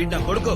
వీడి నా కొడుకు.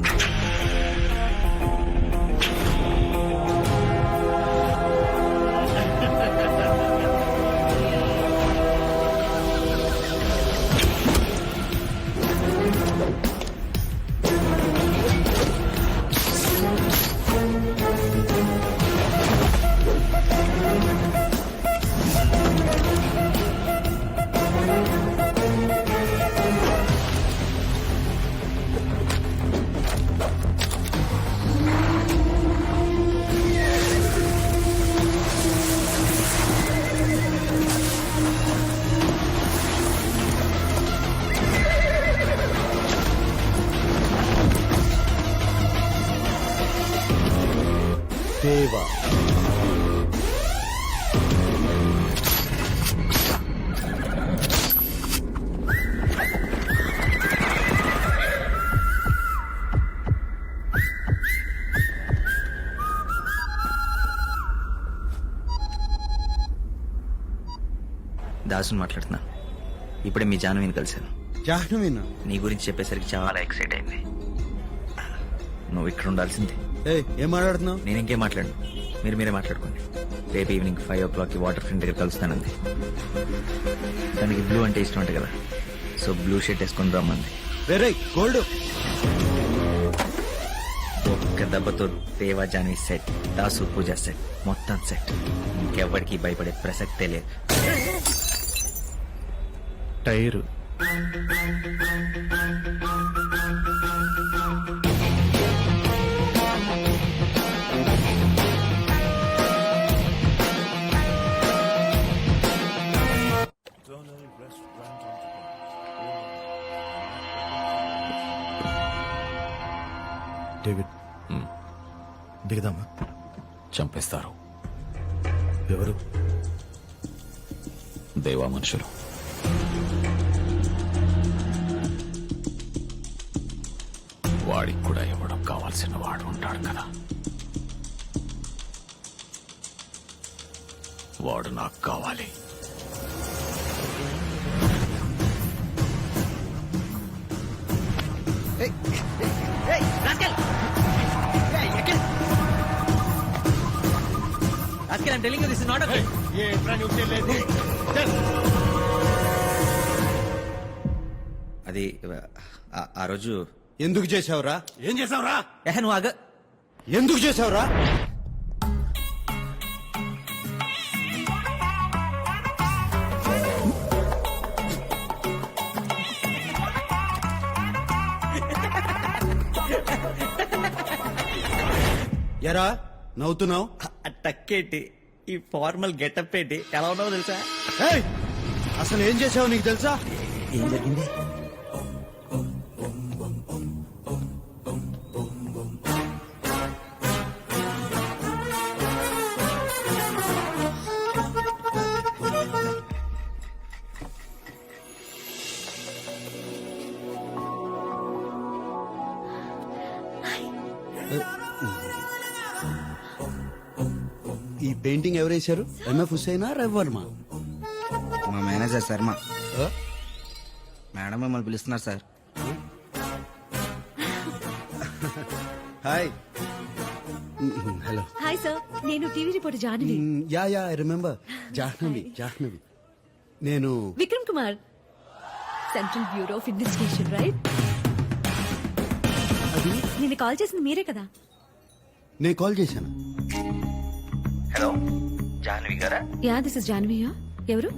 దేవా దాసుని మాట్లాడుతున్నా. ఇప్పుడే మీ జాహ్నవిని కలిశాను. జాహ్నవీనా? నీ గురించి చెప్పేసరికి చాలా ఎక్సైట్ అయింది. నువ్వు ఇక్కడ ఉండాల్సిందే. ఏం మాట్లాడుతున్నావు? నేను ఇంకేం మాట్లాడు, మీరే మాట్లాడుకోండి. రేపు ఈవినింగ్ 5 o'clock వాటర్ ఫ్రంట్ దగ్గర కలుస్తానంది. దానికి బ్లూ అంటే ఇష్టం అంటే కదా, సో బ్లూ షర్ట్ వేసుకొని రమ్మంది. వేరే గోల్డ్ ఒక్క దెబ్బతో దేవా జాన్వి సెట్, దాసు పూజ సెట్, మొత్తం సెట్. ఇంకెవ్వడికి భయపడే ప్రసక్తే లేదు. టైరు డేవిడ్ దిగదామా? చంపేస్తారు. ఎవరు? దేవా మనుషులు. వాడికి కూడా ఇవ్వడం కావాల్సిన వాడు ఉంటాడు కదా, వాడు నాకు కావాలి. అది ఆ రోజు ఎందుకు చేసావురా? ఏం చేసావురా? నువ్వు ఆగ. ఎందుకు చేసావురా? ఎరా నవ్వుతున్నావు? టక్కేటి ఈ ఫార్మల్ గెటప్ ఏంటి, ఎలా ఉన్నావో తెలుసా? అసలు ఏం చేసావు నీకు తెలుసా? ఏం జరిగింది? ఈ పెయింటింగ్ ఎవరేశారు? ఎంఎఫ్ హుసేనా, రవివర్మ? మా మేనేజర్ శర్మ. మేడం మిమ్మల్ని పిలుస్తున్నారు sir. Hi. Hello. Hi sir, నేను TV reporter Jahnavi. Yeah I remember. Jahnavi నేను Vikram Kumar, central bureau of investigation, right? అది నేను కాల్ చేసింది మీరే కదా? నేను కాల్ చేశాను. హలో, జాహ్నవి గారా? Yeah, this is Janhvi. ఎవరు?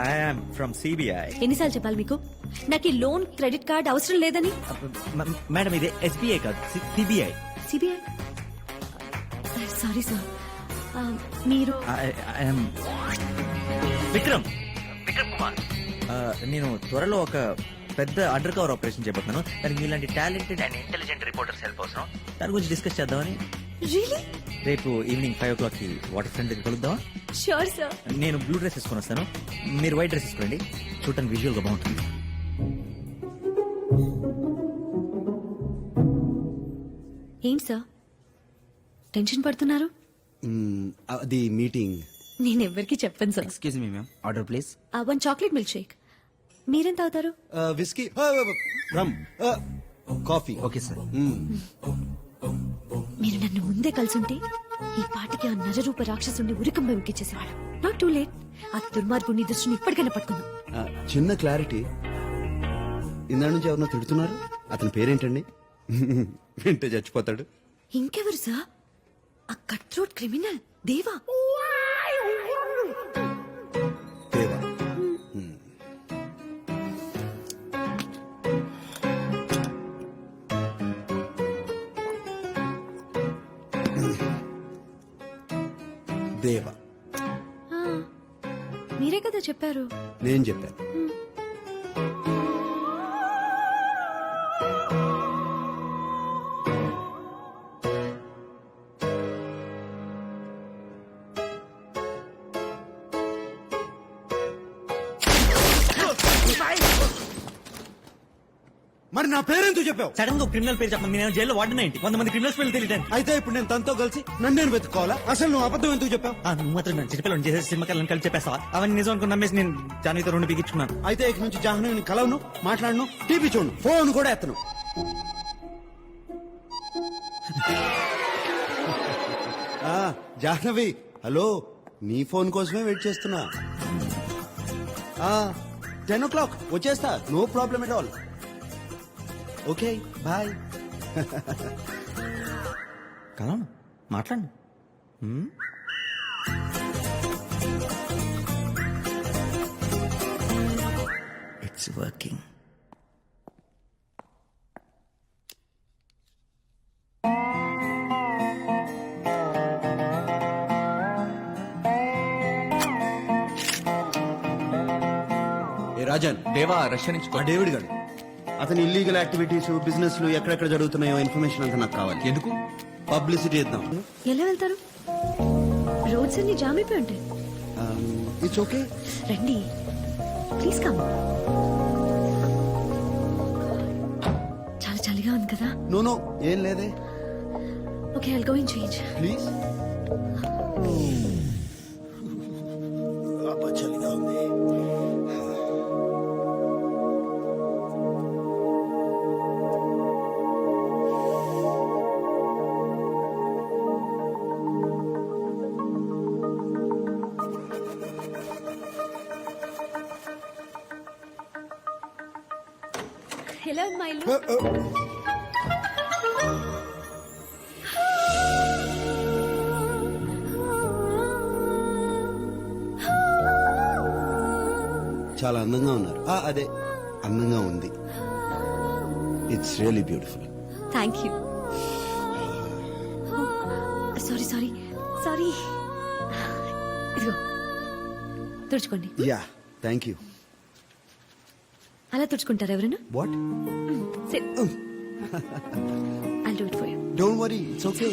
I'm from CBI. ఎన్నిసార్లు చెప్పాలి మీకు నాకు ఈ లోన్ క్రెడిట్ కార్డ్ అవసరం లేదని? మేడం ఇది ఎస్బీఐ కాదు, సిబిఐ. సిబిఐ? Sorry sir. మీరు? విక్రమ్ కుమార్. నేను త్వరలో ఒక పెద్ద అండర్ కవర్ ఆపరేషన్ చేయబోతున్నాను. దానికి మీలాంటి talented and intelligent reporters help అవసరం. దాని గురించి డిస్కస్ చేద్దామని. రియలీ? రేపు ఈవినింగ్ 5 o'clock వాటర్ ఫ్రంట్ దగ్గర కలుద్దామా? Sure sir. నేను బ్లూ డ్రెస్ వేసుకొని వస్తాను, మీరు వైట్ డ్రెస్ వేసుకోండి. చూడటానికి విజువల్ గా బాగుంటుంది. ఏంటి సార్ టెన్షన్ పడుతున్నారు? అది మీటింగ్. నేను ఎవరికి చెప్పను sir. Excuse me ma'am, order please. 1 chocolate milk shake. మీరేం తాగుతారు? Whisky, rum. Coffee okay sir. మీరు నన్ను ముందే కలిసుంటే ఈ పాటికి ఆ నరరూప రాక్షసుని ఉరికంబ ఎక్కించేసేవాడు. Not too late. ఆ దుర్మార్గుని దృష్టిని ఇప్పటికైనా పట్టుకుందాం. చిన్న క్లారిటీ, ఇందా నుంచి ఎవరినో తిడుతున్నారు, అతని పేరేంటండి? వింటే చచ్చిపోతాడు. ఇంకెవరు సార్? ఆ కట్ థ్రోట్ క్రిమినల్ దేవా. దేవా. దేవా. మీరే కదా చెప్పారు. నేను చెప్పాను. మరి నా పేరెందుకు చెప్పావు? సడన్ గా క్రిమినల్ పేరు చెప్పండి. నేను జైల్లో వాడిన ఏంటి? 100 మంది క్రిమినల్స్ పేర్లు తెలియదు. అయితే ఇప్పుడు నేను తనతో కలిసి నన్ను నేను వెతుక్కోవాలా? అసలు నువ్వు అబద్ధం ఎందుకు చెప్పావు? నువ్వు మాత్రం నన్ను చిన్నపిల్లని చేసేసి సినిమా కళ్ళని కలిసి చెప్పేస్తావా? అవన్నీ నిజం అనుకుని నమ్మేసి నేను జానవితో 2 బిగించుకున్నాను. అయితే ఇక నుంచి జాహ్నవిని కలవను, మాట్లాడను, టీవీ చూడను, ఫోన్ కూడా ఎత్తను. జాహ్నవి, హలో, నీ ఫోన్ కోసమే వెయిట్ చేస్తున్నా. 10 o'clock వచ్చేస్తా, no problem at all. Okay, bye. కలవను, మాట్లాడు. It's working. ఏ రాజన్, దేవా రష్యా నుంచి ఆ డేవిడ్ గారు, అతని ఇల్లీగల్ యాక్టివిటీస్, బిజినెస్ లు ఎక్కడెక్కడ జరుగుతున్నాయో ఇన్ఫర్మేషన్ అంతా నాకు కావాలి. ఎందుకు? పబ్లిసిటీ ఇద్దాం. ఎలా వెళ్తారు? రోడ్స్ అన్ని జామ్ అయిపోయి ఉంటాయి. It's okay. రండి, ప్లీజ్ కమ్. చాలా చలిగా ఉంది కదా. నో నో, ఏం లేదే. Okay, I'll go in change. Please. అబ్బా, చలిగా ఉంది. హలో మైలు. చాలా అందంగా ఉన్నారు. అదే, అందంగా ఉంది. It's really beautiful. Thank you. Sorry sorry sorry. ఇదిగో తుడుచుకోండి. Yeah, thank you. అలా తుడుచుకుంటారు ఎవరైనా? What? I'll do it for you. Don't worry, it's okay.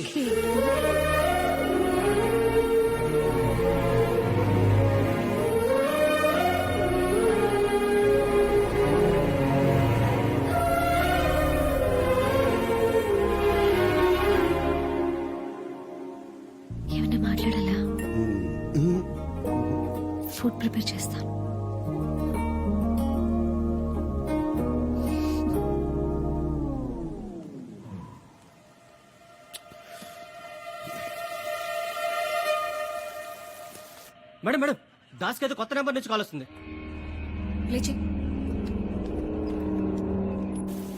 ఏమన్నా మాట్లాడాలా? ఫుడ్ ప్రిపేర్ చేస్తాను. మేడం మేడం, దాస్కి అయితే కొత్త నెంబర్ నుంచి కాల్ వస్తుంది. లేచి.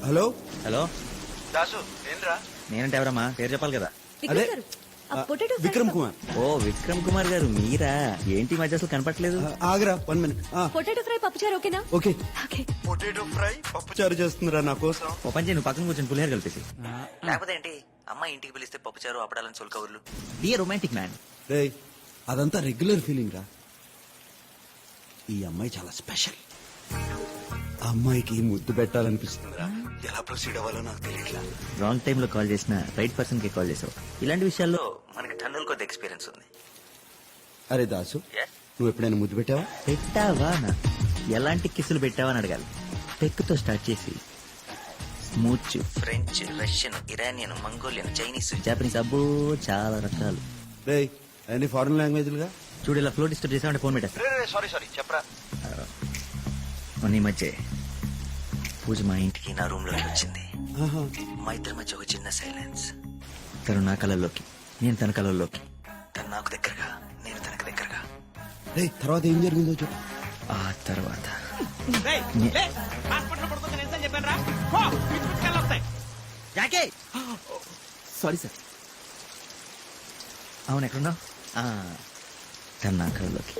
హలో హలో, దాసు, ఏంద్రా? నేనంటే ఎవరమ్మా? పేరు చెప్పాలి కదా. అదే, విక్రమ్ గారు, ఆ పొటాటో ఫ్రై విక్రమ్ తో- కుమార్. ఓ, విక్రమ్ కుమార్ గారు మీరా? ఏంటి ఈ మధ్య అసలు కనపట్లేదు? ఆగరా, 1 minute. పొటాటో ఫ్రై పప్పుచారు ఓకేనా? ఓకే. ఓకే. పొటాటో ఫ్రై పప్పుచారు చేస్తుందిరా నా కోసం. ఓ పని చేయి, నువ్వు పక్కన కూర్చొని పులిహోర కలిపేసి. లేకపోతే ఏంటి, అమ్మాయి ఇంటికి పిలిస్తే పప్పుచారు అప్పడాలని సొలకవులు. Be romantic man. రేయ్, అదంతా రెగ్యులర్ ఫీలింగ్ రా. ఈ అమ్మాయి చాలా స్పెషల్. అమ్మాయికి ముద్దు పెట్టాలనిపిస్తుందిరా. ఎలా ప్రొసీడ్ అవ్వాలో నాకు తెలియట్లా. రాంగ్ టైమ్ లో కాల్ చేసిన రైట్ పర్సన్ కి కాల్ చేసావు. ఇలాంటి విషయాల్లో మనకి టన్నుల కొద్ది ఎక్స్పీరియన్స్ ఉంది. అరే దాసు, నువ్వు ఎప్పుడైనా ముద్దు పెట్టావా? పెట్టావా? ఎలాంటి కిస్సులు పెట్టావా అని అడగాలి. టెక్తో స్టార్ట్ చేసి smooch, French, Russian, Iranian, Mongolian, Chinese, Japanese, అబ్బో చాలా రకాలు. రేయ్, అన్ని ఫారెన్ లాంగ్వేజ్లుగా. చూడు, ఇలా ఫ్లో డిస్టర్బ్ చేసామంటే ఫోన్ పెట్టేస్తా. సారీ చెప్పరా. మొన్న ఈ మధ్య పూజ మా ఇంటికి నా రూమ్ లోకి వచ్చింది. ఆహా. మా ఇద్దరి మధ్య ఒక చిన్న సైలెన్స్. తను నా కళల్లోకి, నేను తన కళల్లోకి. తను నాకు దగ్గరగా, నేను తనకు దగ్గరగా. రేయ్, తర్వాత ఏం జరిగిందో చెప్పు. ఆ తర్వాత సారీ సార్. అవును, ఎక్కడున్నావు? తను నా కళల్లోకి,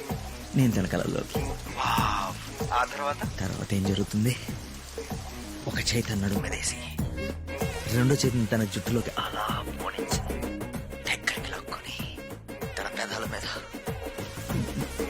నేను తన కళల్లోకి. ఆ తర్వాత ఏం జరుగుతుంది? ఒక చేయి తన నడుము మీదేసి రెండో చేతిని తన జుట్టులోకి అలా